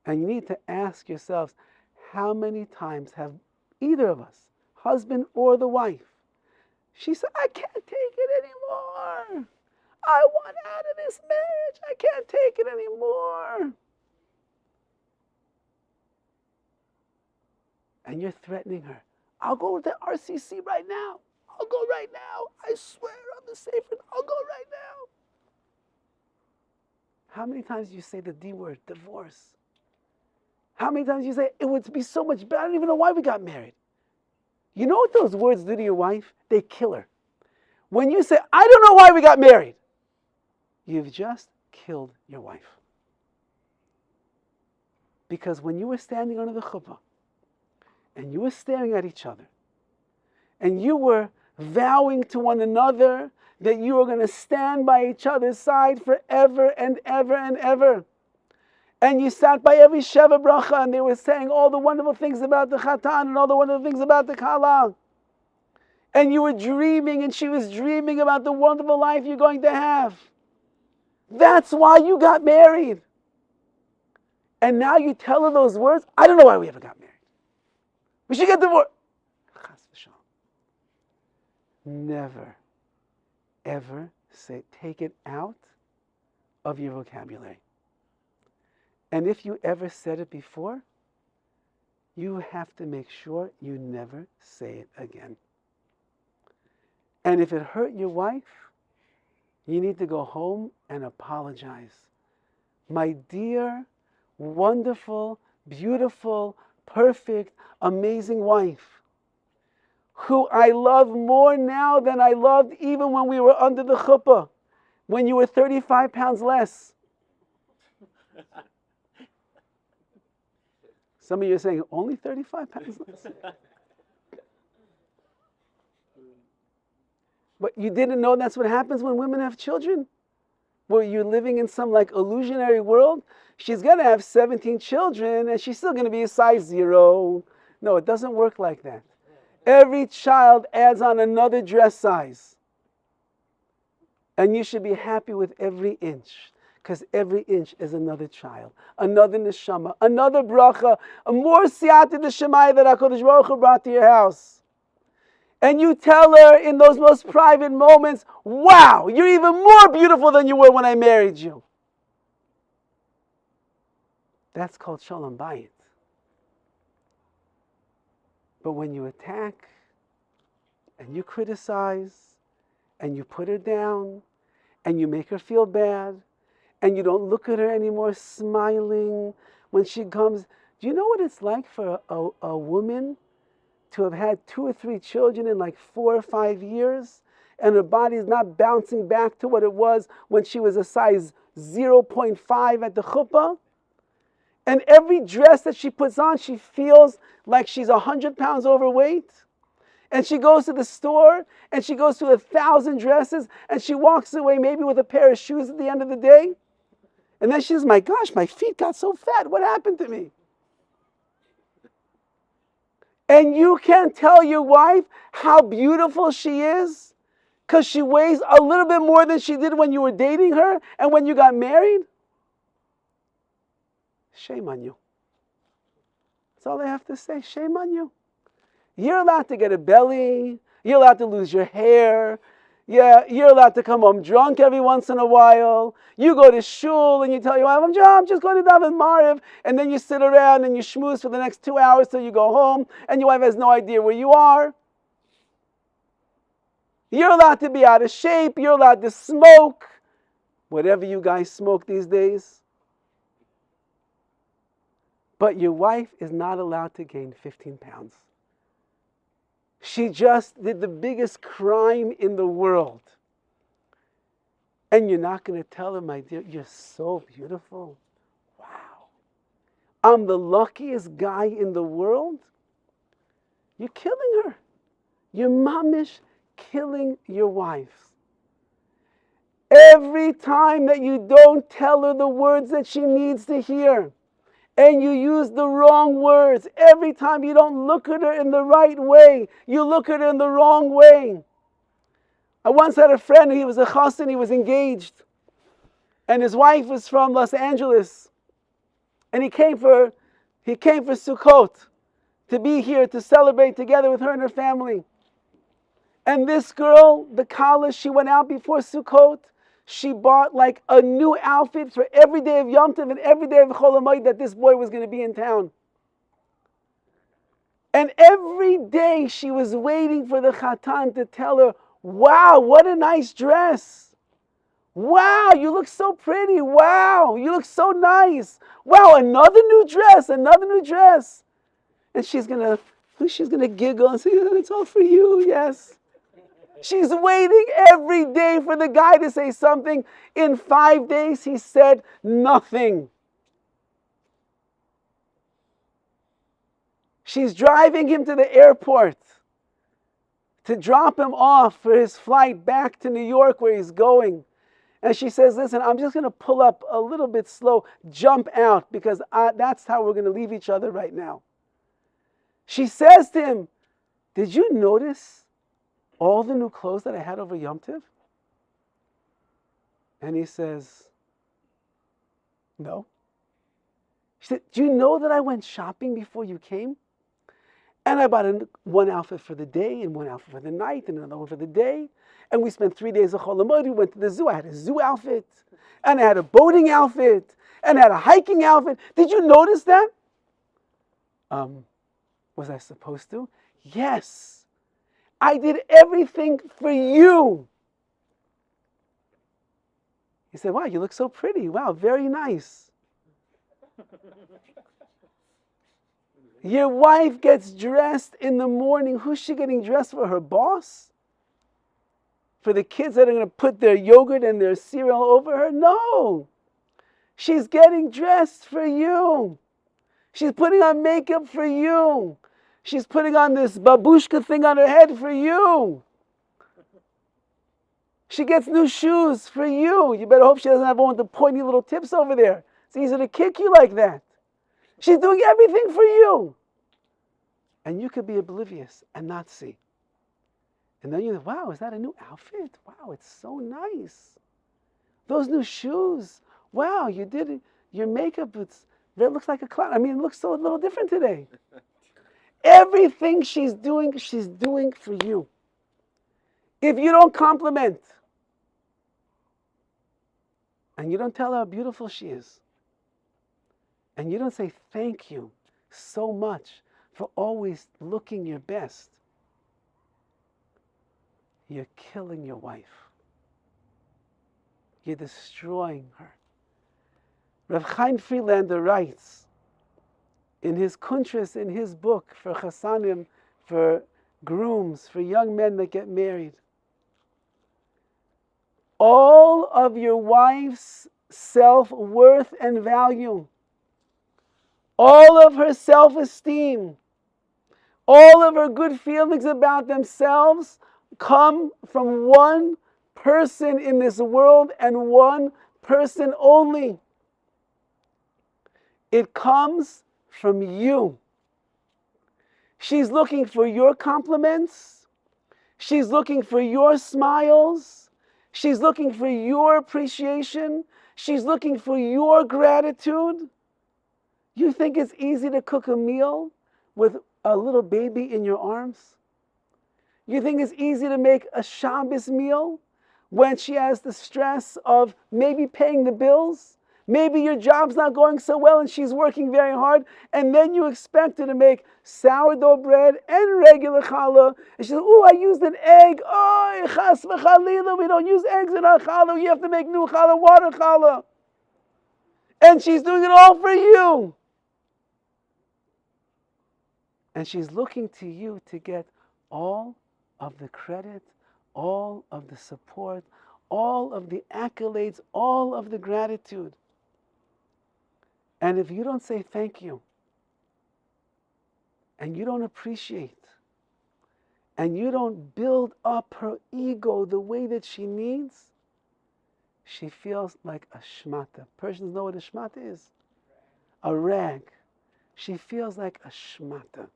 And you need to ask yourselves, how many times have either of us, husband or the wife, she said, I can't take it anymore. I want out of this marriage. I can't take it anymore. And you're threatening her. I'll go to RCC right now. I'll go right now. I swear on the sacred, I'll go right now. How many times do you say the D word, divorce? How many times do you say, it would be so much better, I don't even know why we got married. You know what those words do to your wife? They kill her. When you say, I don't know why we got married, you've just killed your wife. Because when you were standing under the chuppah, and you were staring at each other, and you were vowing to one another that you were going to stand by each other's side forever and ever and ever. And you sat by every Sheva Bracha, and they were saying all the wonderful things about the Chatan and all the wonderful things about the Kala. And you were dreaming, and she was dreaming about the wonderful life you're going to have. That's why you got married. And now you tell her those words. I don't know why we ever got married. We should get divorced. Never, ever take it out of your vocabulary. And if you ever said it before, you have to make sure you never say it again. And if it hurt your wife, you need to go home and apologize. My dear, wonderful, beautiful, perfect, amazing wife, who I love more now than I loved even when we were under the chuppah, when you were 35 pounds less. Some of you are saying, only 35 pounds less? But you didn't know that's what happens when women have children? Were you living in some like illusionary world? She's going to have 17 children and she's still going to be a size 0. No, it doesn't work like that. Every child adds on another dress size. And you should be happy with every inch. Because every inch is another child, another neshama, another bracha, a more siyata d'shemaya that HaKadosh Baruch Hu brought to your house. And you tell her in those most private moments, wow, you're even more beautiful than you were when I married you. That's called Shalom Bayis. But when you attack, and you criticize, and you put her down, and you make her feel bad, and you don't look at her anymore smiling when she comes. Do you know what it's like for a woman to have had 2 or 3 children in like 4 or 5 years, and her body is not bouncing back to what it was when she was a size 0.5 at the chuppah? And every dress that she puts on, she feels like she's 100 pounds overweight. And she goes to the store, and she goes to 1,000 dresses, and she walks away maybe with a pair of shoes at the end of the day. And then she says, my gosh, my feet got so fat. What happened to me? And you can't tell your wife how beautiful she is because she weighs a little bit more than she did when you were dating her and when you got married? Shame on you. That's all I have to say. Shame on you. You're allowed to get a belly. You're allowed to lose your hair. Yeah, you're allowed to come home drunk every once in a while. You go to shul and you tell your wife, I'm just going to daven Mariv. And then you sit around and you schmooze for the next 2 hours till you go home. And your wife has no idea where you are. You're allowed to be out of shape. You're allowed to smoke. Whatever you guys smoke these days. But your wife is not allowed to gain 15 pounds. She just did the biggest crime in the world. And you're not going to tell her, my dear, you're so beautiful. Wow. I'm the luckiest guy in the world. You're killing her. You're mamish killing your wife. Every time that you don't tell her the words that she needs to hear, and you use the wrong words. Every time you don't look at her in the right way, you look at her in the wrong way. I once had a friend, he was a chassan, he was engaged. And his wife was from Los Angeles. And he came for Sukkot, to be here, to celebrate together with her and her family. And this girl, the Kala, she went out before Sukkot. She bought like a new outfit for every day of Yom Tov and every day of Chol Hamoed that this boy was going to be in town. And every day she was waiting for the Chatan to tell her, wow, what a nice dress. Wow, you look so pretty. Wow, you look so nice. Wow, another new dress, another new dress. And she's going to giggle and say, it's all for you, yes. She's waiting every day for the guy to say something. In 5 days, he said nothing. She's driving him to the airport to drop him off for his flight back to New York where he's going. And she says, listen, I'm just going to pull up a little bit slow, jump out, because that's how we're going to leave each other right now. She says to him, did you notice all the new clothes that I had over Yom Tov? And he says, no. She said, do you know that I went shopping before you came? And I bought one outfit for the day and one outfit for the night and another one for the day. And we spent 3 days of Chol Hamoed. We went to the zoo. I had a zoo outfit. And I had a boating outfit. And I had a hiking outfit. Did you notice that? Was I supposed to? Yes. I did everything for you. He said, wow, you look so pretty. Wow, very nice. Your wife gets dressed in the morning. Who's she getting dressed for? Her boss? For the kids that are going to put their yogurt and their cereal over her? No. She's getting dressed for you. She's putting on makeup for you. She's putting on this babushka thing on her head for you. She gets new shoes for you. You better hope she doesn't have one with the pointy little tips over there. It's easy to kick you like that. She's doing everything for you. And you could be oblivious and not see. And then you think, wow, is that a new outfit? Wow, it's so nice. Those new shoes. Wow, you did it. Your makeup, it looks like a clown. I mean, it looks so a little different today. Everything she's doing for you. If you don't compliment and you don't tell her how beautiful she is, and you don't say thank you so much for always looking your best, you're killing your wife. You're destroying her. Rav Chaim Friedlander writes in his kuntras, in his book for chasanim, for grooms, for young men that get married, all of your wife's self-worth and value, all of her self-esteem, all of her good feelings about themselves come from one person in this world and one person only. It comes from you. She's looking for your compliments. She's looking for your smiles. She's looking for your appreciation. She's looking for your gratitude. You think it's easy to cook a meal with a little baby in your arms? You think it's easy to make a Shabbos meal when she has the stress of maybe paying the bills? Maybe your job's not going so well and she's working very hard, and then you expect her to make sourdough bread and regular challah. And she says, oh, I used an egg. Oh, chas v'chalila, we don't use eggs in our challah. You have to make new challah, water challah. And she's doing it all for you. And she's looking to you to get all of the credit, all of the support, all of the accolades, all of the gratitude. And if you don't say thank you, and you don't appreciate, and you don't build up her ego the way that she needs, she feels like a shmata. Persians know what a shmata is? A rag. She feels like a shmata.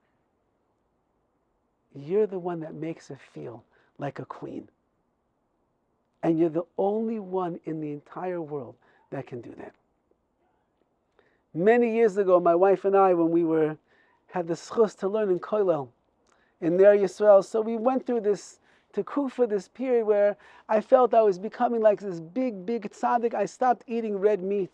You're the one that makes her feel like a queen. And you're the only one in the entire world that can do that. Many years ago, my wife and I, when we had the schus to learn in Kollel, in Ner Yisrael, so we went through this tekufa, this period where I felt I was becoming like this big tzaddik. I stopped eating red meat.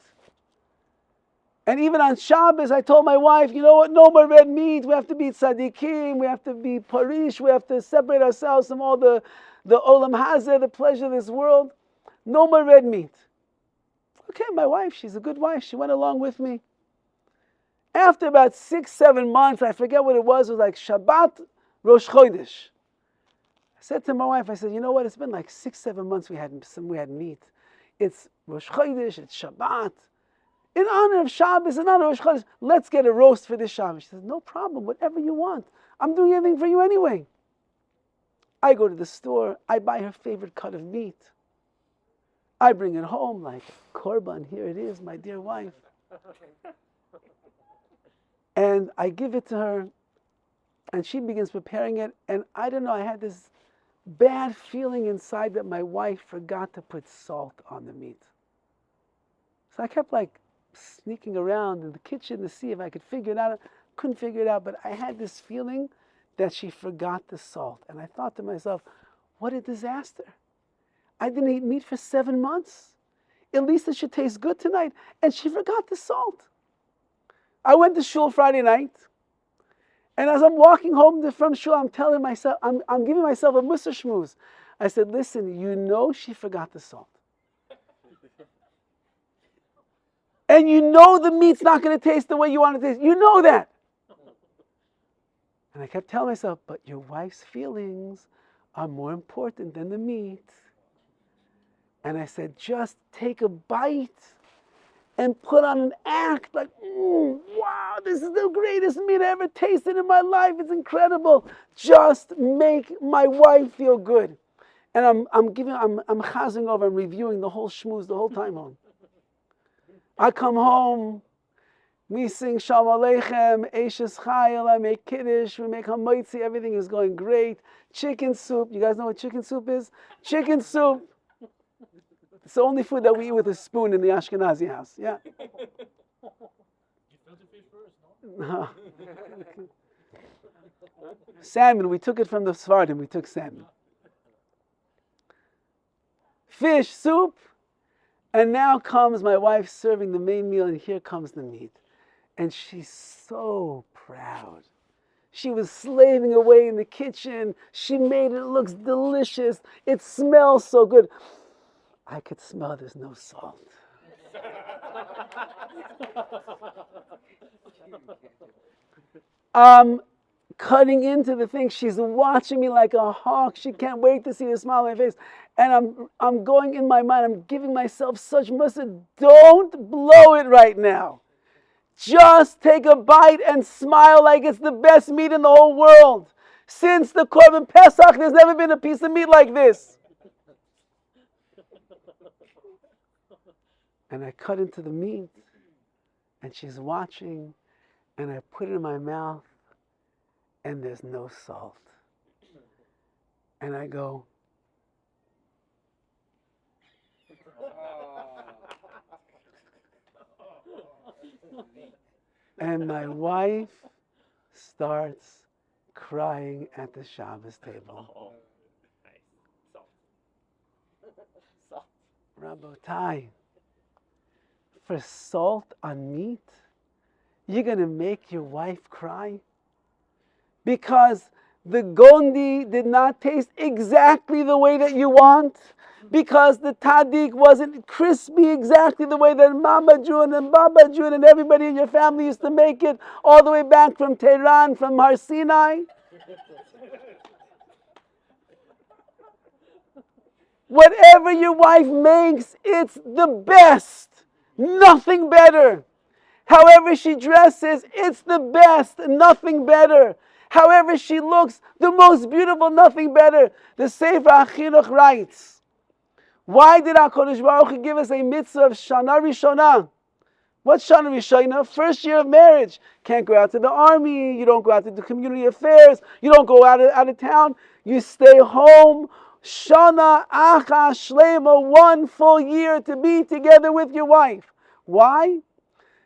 And even on Shabbos, I told my wife, you know what, no more red meat. We have to be tzaddikim, we have to be parish, we have to separate ourselves from all the olam hazeh, the pleasure of this world. No more red meat. Okay, my wife, she's a good wife. She went along with me. After about 6-7 months, I forget what it was like Shabbat, Rosh Chodesh. I said to my wife, I said, you know what, it's been like 6-7 months we had meat. It's Rosh Chodesh, it's Shabbat. in honor of Shabbos, in honor of Rosh Chodesh, let's get a roast for this Shabbos. She says, no problem, whatever you want. I'm doing everything for you anyway. I go to the store, I buy her favorite cut of meat. I bring it home like, Korban, here it is, my dear wife. And I give it to her, and she begins preparing it, and I don't know, I had this bad feeling inside that my wife forgot to put salt on the meat. So I kept like sneaking around in the kitchen to see if I could figure it out. Couldn't figure it out, but I had this feeling that she forgot the salt. And I thought to myself, what a disaster. I didn't eat meat for 7 months. At least it should taste good tonight. And she forgot the salt. I went to shul Friday night. And as I'm walking home from shul, I'm telling myself, I'm giving myself a mussar shmooze. I said, listen, you know she forgot the salt. And you know the meat's not going to taste the way you want it to taste. You know that. And I kept telling myself, but your wife's feelings are more important than the meat. And I said, just take a bite and put on an act like, wow, this is the greatest meat I ever tasted in my life. It's incredible. Just make my wife feel good. And I'm chazing over, I'm reviewing the whole shmooze the whole time home. I come home, we sing Shalom Aleichem, Eishes Chayil, I make Kiddush, we make Hamoitzi, everything is going great. Chicken soup, you guys know what chicken soup is? Chicken soup. It's the only food that we eat with a spoon in the Ashkenazi house, yeah?
You filter fish first, no?
No. Salmon, we took it from the Sephardim, we took salmon. Fish, soup. And now comes my wife serving the main meal, and here comes the meat. And she's so proud. She was slaving away in the kitchen. She made it, it looks delicious. It smells so good. I could smell there's no salt. Cutting into the thing. She's watching me like a hawk. She can't wait to see the smile on my face. And I'm going in my mind, I'm giving myself such mussar. Don't blow it right now. Just take a bite and smile like it's the best meat in the whole world. Since the Korban Pesach, there's never been a piece of meat like this. And I cut into the meat, and she's watching, and I put it in my mouth, and there's no salt. And I go, and my wife starts crying at the Shabbos table. Rabotai, for salt on meat, you're going to make your wife cry? Because the gondi did not taste exactly the way that you want, because the tadik wasn't crispy exactly the way that Mama June and Baba June and everybody in your family used to make it all the way back from Tehran, from Har Sinai. Whatever your wife makes, it's the best. Nothing better. However she dresses, it's the best. Nothing better. However she looks, the most beautiful, nothing better. The Sefer HaChinuch writes, why did HaKadosh Baruch Hu give us a mitzvah of Shana Rishona? What's Shana Rishona? First year of marriage. Can't go out to the army. You don't go out to the community affairs. You don't go out of town. You stay home. Shana Acha Shlema, 1 full year to be together with your wife. Why?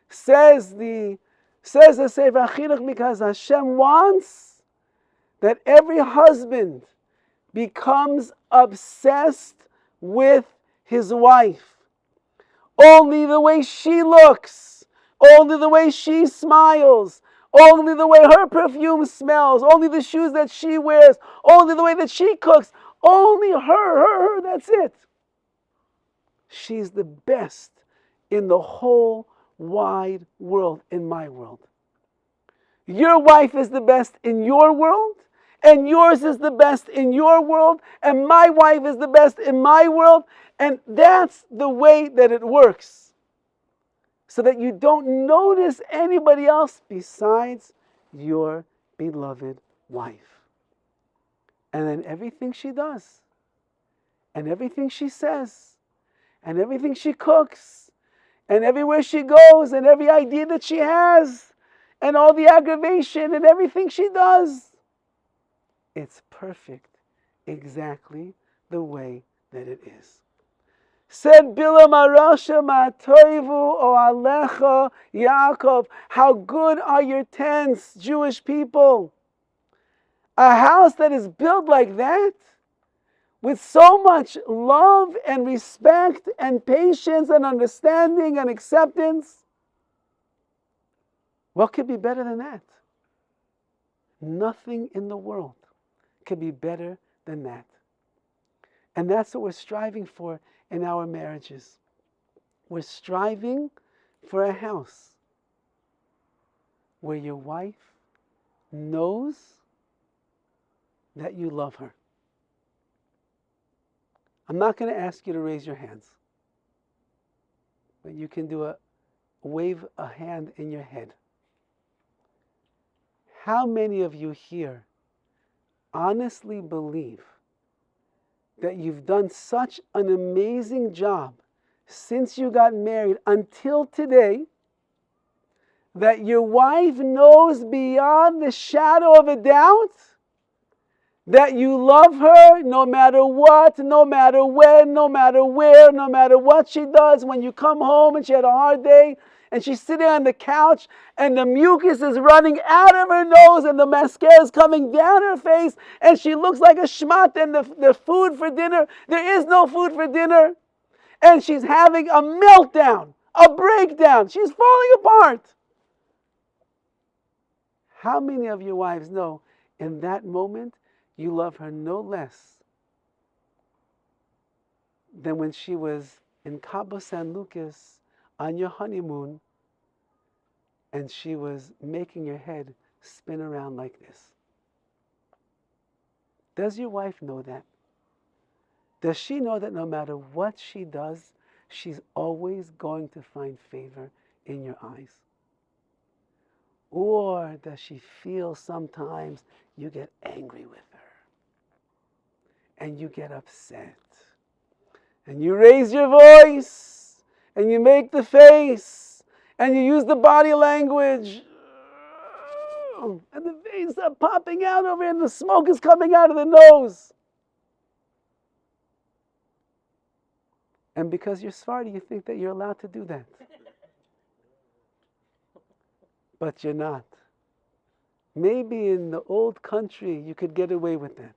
Says the Sefer HaChinuch, because Hashem wants that every husband becomes obsessed with his wife. Only the way she looks, only the way she smiles, only the way her perfume smells, only the shoes that she wears, only the way that she cooks, only her, that's it. She's the best in the whole wide world, in my world. Your wife is the best in your world, and yours is the best in your world, and my wife is the best in my world, and that's the way that it works. so that you don't notice anybody else besides your beloved wife. And then everything she does, and everything she says, and everything she cooks, and everywhere she goes, and every idea that she has, and all the aggravation and everything she does, it's perfect exactly the way that it is. Said Bilam Arasha Matoivu O Alecha Yaakov, how good are your tents, Jewish people. A house that is built like that, with so much love and respect and patience and understanding and acceptance. What could be better than that? Nothing in the world could be better than that. And that's what we're striving for in our marriages. We're striving for a house where your wife knows that you love her. I'm not going to ask you to raise your hands, but you can wave a hand in your head. How many of you here honestly believe that you've done such an amazing job since you got married until today, that your wife knows beyond the shadow of a doubt that you love her no matter what, no matter when, no matter where, no matter what she does? When you come home and she had a hard day and she's sitting on the couch and the mucus is running out of her nose and the mascara is coming down her face and she looks like a schmuck, and the food for dinner, there is no food for dinner, and she's having a meltdown, a breakdown, she's falling apart. How many of your wives know in that moment you love her no less than when she was in Cabo San Lucas on your honeymoon and she was making your head spin around like this? Does your wife know that? Does she know that no matter what she does, she's always going to find favor in your eyes? Or does she feel sometimes you get angry with her and you get upset and you raise your voice and you make the face and you use the body language and the veins are popping out over here and the smoke is coming out of the nose? And because you're Sephardi, you think that you're allowed to do that. But you're not. Maybe in the old country you could get away with that.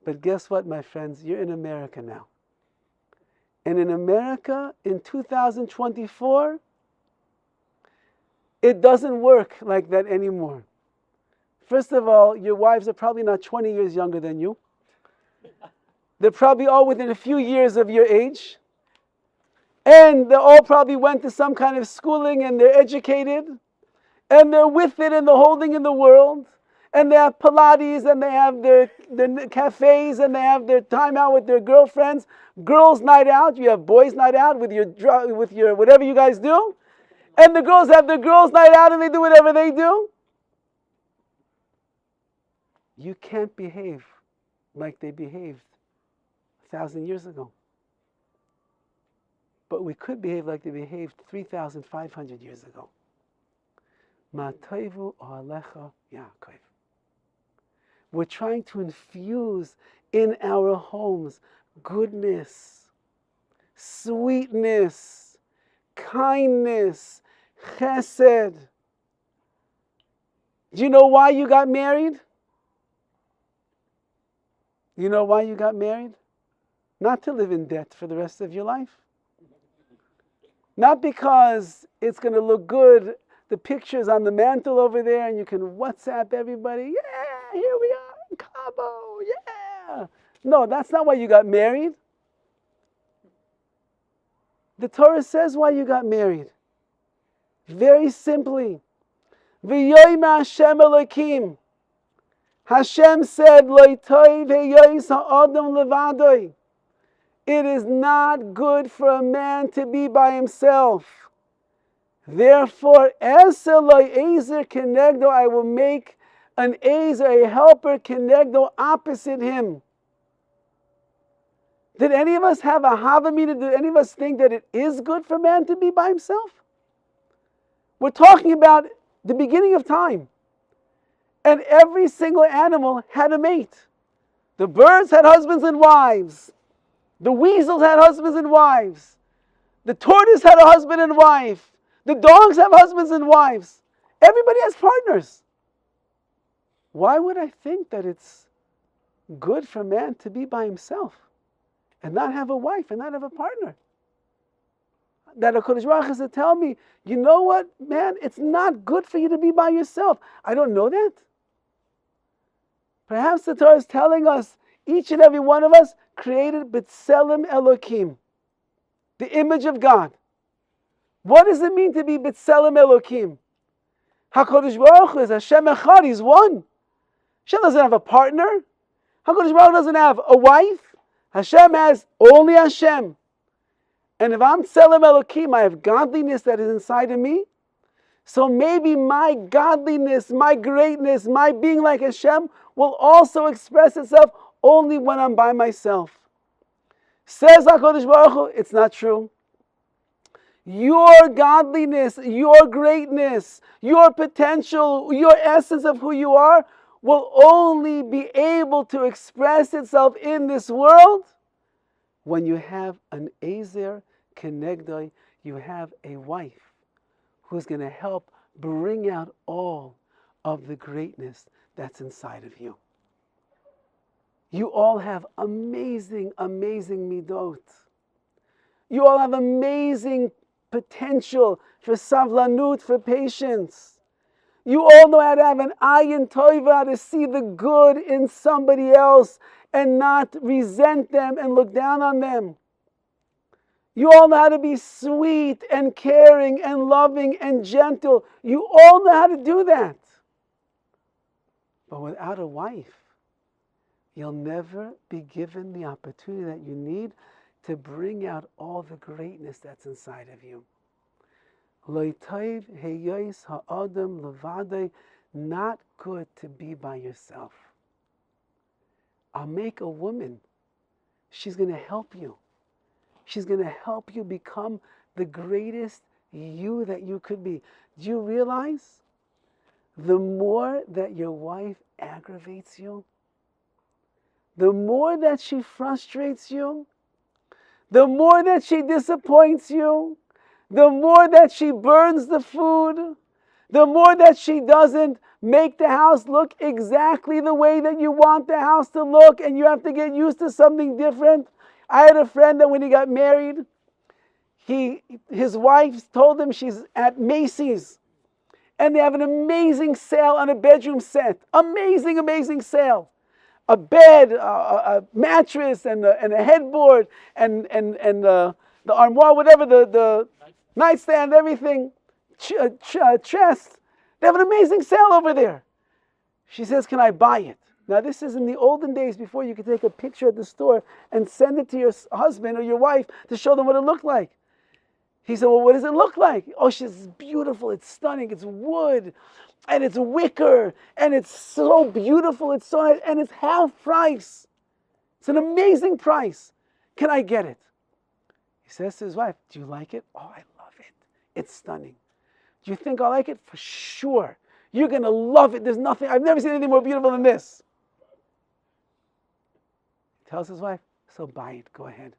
But guess what, my friends? You're in America now. And in America, in 2024, it doesn't work like that anymore. First of all, your wives are probably not 20 years younger than you. They're probably all within a few years of your age. And they all probably went to some kind of schooling and they're educated. And they're with it and they're holding in the world. And they have Pilates and they have their cafes and they have their time out with their girlfriends. Girls' night out. You have boys' night out with your whatever you guys do. And the girls have their girls' night out and they do whatever they do. You can't behave like they behaved 1,000 years ago. But we could behave like they behaved 3,500 years ago. Ma'toivu Alecha Yaakov. We're trying to infuse in our homes goodness, sweetness, kindness, chesed. Do you know why you got married? You know why you got married? Not to live in debt for the rest of your life. Not because it's going to look good, the pictures on the mantle over there, and you can WhatsApp everybody. Yeah, here we are in Cabo. Yeah. No, that's not why you got married. The Torah says why you got married. Very simply. V'yoyim Hashem Elokim. Hashem said, Lo toiv heyois ha'adam levadoi. It is not good for a man to be by himself. Therefore, Eseloi Ezer Kenegdo, I will make an Ezer, a helper, Kenegdo, opposite him. Did any of us have a Havamina? Did any of us think that it is good for man to be by himself? We're talking about the beginning of time. And every single animal had a mate. The birds had husbands and wives. The weasels had husbands and wives. The tortoise had a husband and wife. The dogs have husbands and wives. Everybody has partners. Why would I think that it's good for man to be by himself and not have a wife and not have a partner? That HaKadosh Baruch Hu said, tell me, you know what, man, it's not good for you to be by yourself. I don't know that. Perhaps the Torah is telling us, each and every one of us created B'Tselem Elokim, the image of God. What does it mean to be B'Tselem Elokim? HaKadosh Baruch Hu is Hashem Echad, He's one. Hashem doesn't have a partner. HaKadosh Baruch Hu doesn't have a wife. Hashem has only Hashem. And if I'm Tselem Elokim, I have godliness that is inside of me. So maybe my godliness, my greatness, my being like Hashem will also express itself only when I'm by myself. Says HaKadosh Baruch Hu, it's not true. Your godliness, your greatness, your potential, your essence of who you are will only be able to express itself in this world when you have an Ezer Kenegdoi, you have a wife who's going to help bring out all of the greatness that's inside of you. You all have amazing, amazing midot. You all have amazing potential for savlanut, for patience. You all know how to have an ayin toiva, to see the good in somebody else and not resent them and look down on them. You all know how to be sweet and caring and loving and gentle. You all know how to do that. But without a wife, you'll never be given the opportunity that you need to bring out all the greatness that's inside of you. Not good to be by yourself. I'll make a woman. She's going to help you. She's going to help you become the greatest you that you could be. Do you realize the more that your wife aggravates you, the more that she frustrates you, the more that she disappoints you, the more that she burns the food, the more that she doesn't make the house look exactly the way that you want the house to look, and you have to get used to something different. I had a friend that when he got married, his wife told him she's at Macy's, and they have an amazing sale on a bedroom set. Amazing, amazing sale. A bed, a mattress, and a headboard, and the armoire, whatever, the nightstand, everything, chest. They have an amazing sale over there. She says, can I buy it? Now, this is in the olden days before you could take a picture at the store and send it to your husband or your wife to show them what it looked like. He said, well, what does it look like? Oh, she's beautiful. It's stunning. It's wood, and it's wicker, and it's so beautiful. It's so nice, and it's half price. It's an amazing price. Can I get it? He says to his wife, do you like it? Oh, I love it. It's stunning. Do you think I like it? For sure. You're going to love it. There's nothing, I've never seen anything more beautiful than this. He tells his wife, so buy it. Go ahead.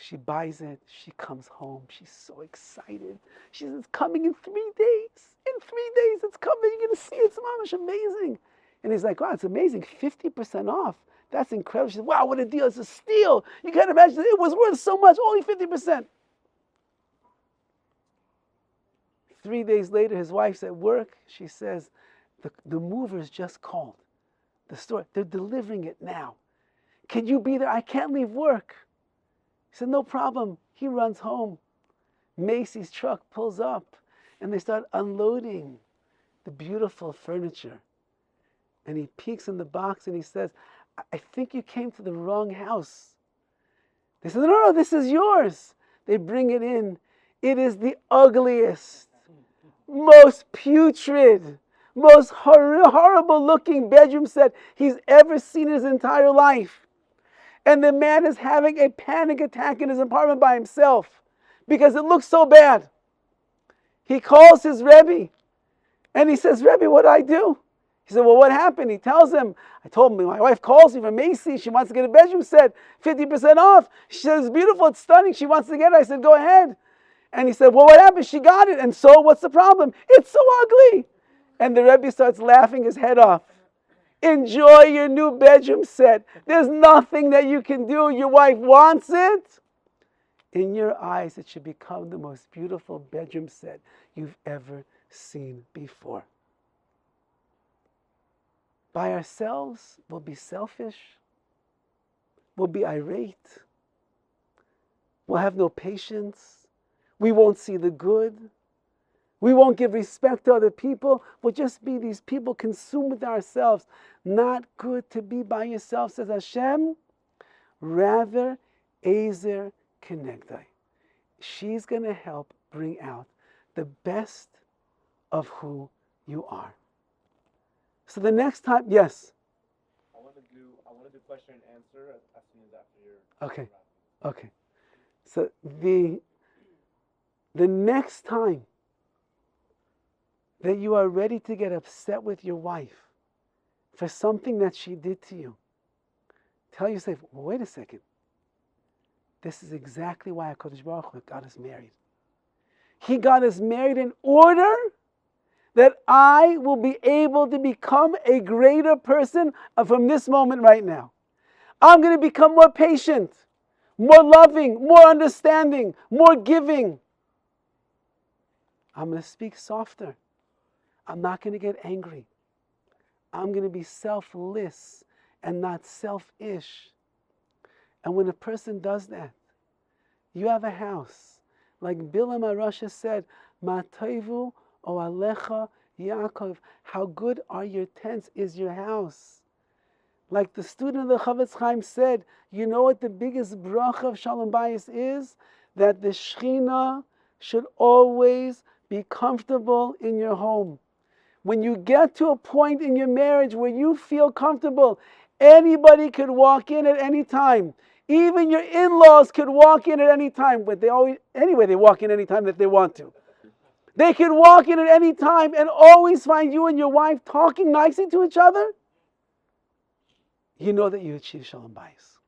She buys it. She comes home. She's so excited. She says, it's coming in 3 days. In 3 days, it's coming. You're going to see it. It's mamish amazing. And he's like, wow, it's amazing. 50% off. That's incredible. She said, wow, what a deal. It's a steal. You can't imagine. It was worth so much. Only 50%. 3 days later, his wife's at work. She says, the movers just called the store. They're delivering it now. Can you be there? I can't leave work. He said, no problem. He runs home. Macy's truck pulls up, and they start unloading the beautiful furniture. And he peeks in the box, and he says, I think you came to the wrong house. They said, no, this is yours. They bring it in. It is the ugliest, most putrid, most horrible looking bedroom set he's ever seen in his entire life. And the man is having a panic attack in his apartment by himself because it looks so bad. He calls his Rebbe and he says, Rebbe, what do I do? He said, well, what happened? He tells him, I told him, my wife calls me from Macy's. She wants to get a bedroom set, 50% off. She says, it's beautiful, it's stunning. She wants to get it. I said, go ahead. And he said, well, what happened? She got it. And so what's the problem? It's so ugly. And the Rebbe starts laughing his head off. Enjoy your new bedroom set. There's nothing that you can do. Your wife wants it. In your eyes, it should become the most beautiful bedroom set you've ever seen before. By ourselves, we'll be selfish. We'll be irate. We'll have no patience. We won't see the good. We won't give respect to other people. We'll just be these people consumed with ourselves. Not good to be by yourself, says Hashem. Rather, Ezer Kenegdai. She's going to help bring out the best of who you are. So the next time, yes?
I want to do question and answer as soon as after your...
Okay. Okay. So the next time that you are ready to get upset with your wife for something that she did to you, tell yourself, well, wait a second. This is exactly why HaKadosh Baruch Hu got us married. He got us married in order that I will be able to become a greater person from this moment right now. I'm going to become more patient, more loving, more understanding, more giving. I'm going to speak softer. I'm not going to get angry. I'm going to be selfless and not selfish. And when a person does that, you have a house. Like Bilam HaRasha said, Ma toivu o alecha Yaakov, how good are your tents is your house. Like the student of the Horowitz said, you know what the biggest bracha of Shalom Bayis is? That the Shechina should always be comfortable in your home. When you get to a point in your marriage where you feel comfortable, anybody could walk in at any time. Even your in-laws could walk in at any time, but they walk in any time that they want to. They could walk in at any time and always find you and your wife talking nicely to each other. You know that you achieved Shalom Bayis.